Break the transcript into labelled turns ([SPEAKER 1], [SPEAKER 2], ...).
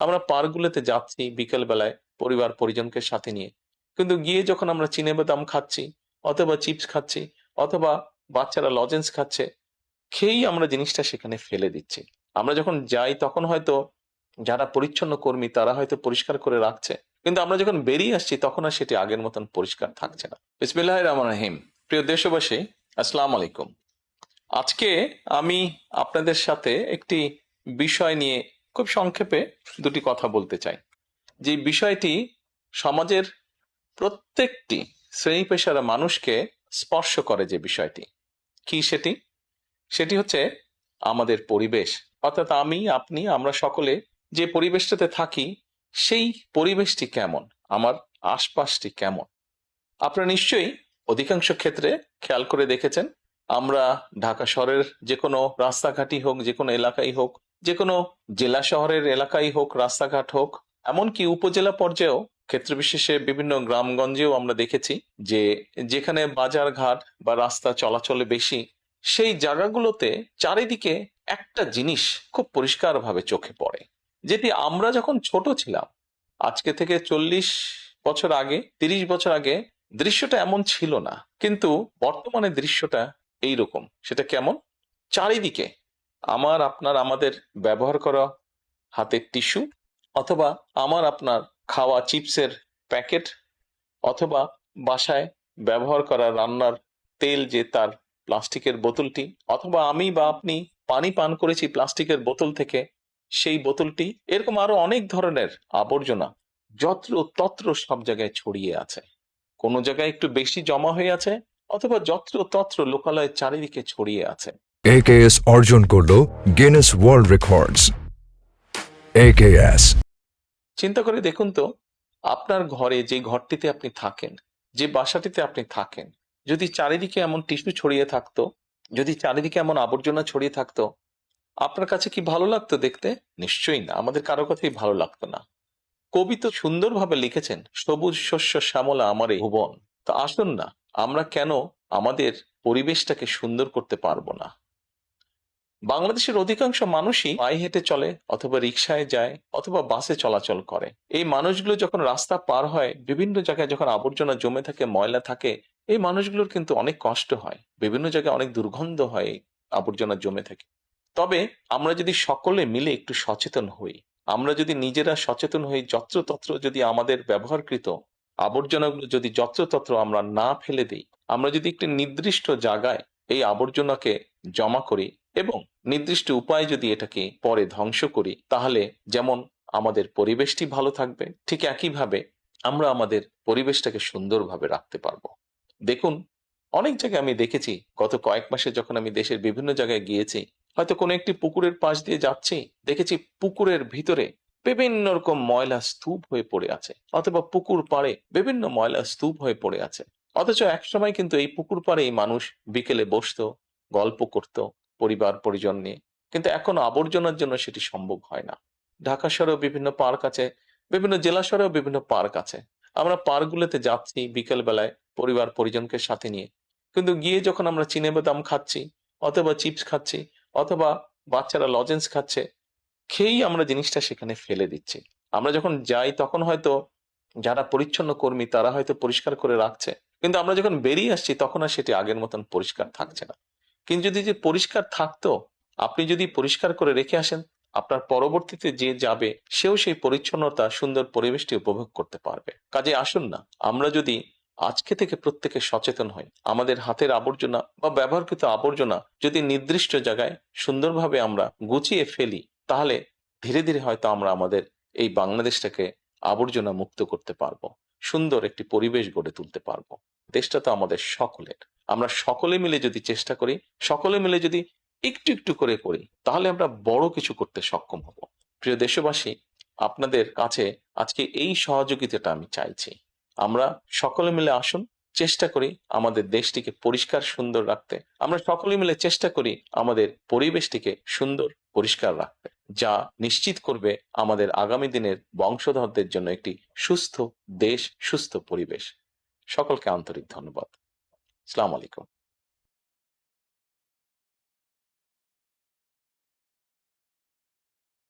[SPEAKER 1] আমরা পার্কগুলোতে যাচ্ছি বিকেল বেলায় পরিবার পরিজনকে সাথে নিয়ে, কিন্তু গিয়ে যখন আমরা চিনেবাদাম খাচ্ছি অথবা চিপস খাচ্ছি অথবা বাচ্চারা লজেন্স খাচ্ছে, খেয়েই আমরা জিনিসটা সেখানে ফেলে দিচ্ছি। আমরা যখন যাই তখন হয়তো যারা পরিচ্ছন্ন কর্মী তারা হয়তো পরিষ্কার করে রাখছে, কিন্তু আমরা যখন বেরিয়ে আসছি তখন আর সেটি আগের মতন পরিষ্কার থাকছে না। বিসমিল্লাহির রহমানির রহিম। প্রিয় দেশবাসী, আসসালামু আলাইকুম। আজকে আমি আপনাদের সাথে একটি বিষয় নিয়ে খুব সংক্ষেপে দুটি কথা বলতে চাই। যে বিষয়টি সমাজের প্রত্যেকটি শ্রেণী পেশার মানুষকে স্পর্শ করে, যে বিষয়টি কি সেটি সেটি হচ্ছে আমাদের পরিবেশ। অর্থাৎ আমি, আপনি, আমরা সকলে যে পরিবেশটাতে থাকি সেই পরিবেশটি কেমন, আমার আশপাশটি কেমন। আপনারা নিশ্চয়ই অধিকাংশ ক্ষেত্রে খেয়াল করে দেখেছেন, আমরা ঢাকা শহরের যে কোনো রাস্তাঘাটই হোক, যে কোনো এলাকাই হোক, যে কোনো জেলা শহরের এলাকাই হোক, রাস্তাঘাট হোক, এমনকি উপজেলা পর্যায়েও ক্ষেত্র বিশেষে বিভিন্ন গ্রামগঞ্জেও আমরা দেখেছি যে যেখানে বাজার ঘাট বা রাস্তা চলাচলে বেশি, সেই জায়গাগুলোতে চারিদিকে একটা জিনিস খুব পরিষ্কারভাবে চোখে পড়ে, যেটি আমরা যখন ছোট ছিলাম, আজকে থেকে 40 বছর আগে, 30 বছর আগে দৃশ্যটা এমন ছিল না, কিন্তু বর্তমানে দৃশ্যটা এইরকম। সেটা কেমন? চারিদিকে আমার আপনার আমাদের ব্যবহার করা হাতের টিস্যু, অথবা আমার আপনার খাওয়া চিপসের প্যাকেট, অথবা বাসায় ব্যবহার করা রান্নার তেল যে তার প্লাস্টিকের বোতলটি, অথবা আমি বা আপনি পানি পান করেছি প্লাস্টিকের বোতল থেকে সেই বোতলটি, এরকম আরো অনেক ধরনের আবর্জনা যত্র তত্র সব জায়গায় ছড়িয়ে আছে। কোনো জায়গায় একটু বেশি জমা হয়ে আছে, অথবা যত্র তত্র লোকালয়ের চারিদিকে ছড়িয়ে আছে।
[SPEAKER 2] AKS অর্জন করল গিনেস ওয়ার্ল্ড রেকর্ডস। AKS
[SPEAKER 1] চিন্তা করে দেখুন তো, আপনার ঘরে যে ঘরটিতে আপনি থাকেন, যে বাসাটিতে আপনি থাকেন, যদি চারিদিকে এমন টিস্যু ছড়িয়ে থাকতো, যদি চারিদিকে এমন আবর্জনা ছড়িয়ে থাকতো, আপনার কাছে কি ভালো লাগতো দেখতে? নিশ্চয়ই না, আমাদের কারো কথাই ভালো লাগতো না। কবি তো সুন্দরভাবে লিখেছেন, সবুজ শস্য শ্যামলা আমার এই ভুবন। তো আসুন না, আমরা কেন আমাদের পরিবেশটাকে সুন্দর করতে পারবো না? বাংলাদেশের অধিকাংশ মানুষই পায়ে হেঁটে চলে, অথবা রিকশায় যায়, অথবা বাসে চলাচল করে। এই মানুষগুলো যখন রাস্তা পার হয়, বিভিন্ন জায়গায় যখন আবর্জনা জমে থাকে, ময়লা থাকে, এই মানুষগুলোর কিন্তু অনেক কষ্ট হয়, বিভিন্ন জায়গায় অনেক দুর্গন্ধ হয় এই আবর্জনা জমে থাকে। তবে আমরা যদি সকলে মিলে একটু সচেতন হই, আমরা যদি নিজেরা সচেতন হই, যত্রতত্র যদি আমাদের ব্যবহারকৃত আবর্জনাগুলো যদি যত্রতত্র আমরা না ফেলে দিই, আমরা যদি একটি নির্দিষ্ট জায়গায় এই আবর্জনাকে জমা করি এবং নির্দিষ্ট উপায়ে যদি এটাকে পরে ধ্বংস করি, তাহলে যেমন আমাদের পরিবেশটি ভালো থাকবে, ঠিক একইভাবে আমরা আমাদের পরিবেশটাকে সুন্দরভাবে রাখতে পারবো। দেখুন, অনেক জায়গায় আমি দেখেছি, গত কয়েক মাসে যখন আমি দেশের বিভিন্ন জায়গায় গিয়েছি, হয়তো কোনো একটি পুকুরের পাশ দিয়ে যাচ্ছি, দেখেছি পুকুরের ভিতরে বিভিন্ন রকম ময়লা স্তূপ হয়ে পড়ে আছে, অথবা পুকুর পাড়ে বিভিন্ন ময়লা স্তূপ হয়ে পড়ে আছে। অথচ একসময় কিন্তু এই পুকুর পাড়ে এই মানুষ বিকেলে বসতো, গল্প করত পরিবার পরিজন নিয়ে, কিন্তু এখন আবর্জনার জন্য সেটি সম্ভব হয় না। ঢাকা শহরেও বিভিন্ন পার্ক আছে, বিভিন্ন জেলা শহরেও বিভিন্ন পার্ক আছে। আমরা পার্কগুলোতে যাচ্ছি বিকেল বেলায় পরিবার পরিজনকে সাথে নিয়ে, কিন্তু গিয়ে যখন আমরা চিনেবাদাম খাচ্ছি অথবা চিপস খাচ্ছি অথবা বাচ্চারা লজেন্স খাচ্ছে, খেয়েই আমরা জিনিসটা সেখানে ফেলে দিচ্ছি। আমরা যখন যাই তখন হয়তো যারা পরিচ্ছন্ন কর্মী তারা হয়তো পরিষ্কার করে রাখছে, কিন্তু আমরা যখন বেরিয়ে আসছি তখন আর সেটি আগের মতন পরিষ্কার থাকছে না। কিন্তু যদি যে পরিষ্কার থাকতো, আপনি যদি পরিষ্কার করে রেখে আসেন, আপনার পরবর্তীতে যে যাবে সেও সেই পরিচ্ছন্নতা সুন্দর পরিবেশটি উপভোগ করতে পারবে। কাজে আসুন না, আমরা যদি আজকে থেকে প্রত্যেকে সচেতন হই, আমাদের হাতের আবর্জনা বা ব্যবহৃত আবর্জনা যদি নির্দিষ্ট জায়গায় সুন্দরভাবে আমরা গুছিয়ে ফেলি, তাহলে ধীরে ধীরে হয়তো আমরা আমাদের এই বাংলাদেশটাকে আবর্জনা মুক্ত করতে পারবো, সুন্দর একটি পরিবেশ গড়ে তুলতে পারবো। দেশটা তো আমাদের সকলের। আমরা সকলে মিলে যদি চেষ্টা করি, সকলে মিলে যদি একটু একটু করে করি, তাহলে আমরা বড় কিছু করতে সক্ষম হব। প্রিয় দেশবাসী, আপনাদের কাছে আজকে এই সহযোগিতাটা আমি চাইছি। আমরা সকলে মিলে আসুন, চেষ্টা করি আমাদের দেশটিকে পরিষ্কার সুন্দর রাখতে। আমরা সকলে মিলে চেষ্টা করি আমাদের পরিবেশটিকে সুন্দর পরিষ্কার রাখতে, যা নিশ্চিত করবে আমাদের আগামী দিনের বংশধরদের জন্য একটি সুস্থ দেশ, সুস্থ পরিবেশ। সকলকে আন্তরিক ধন্যবাদ। আসসালামু আলাইকুম।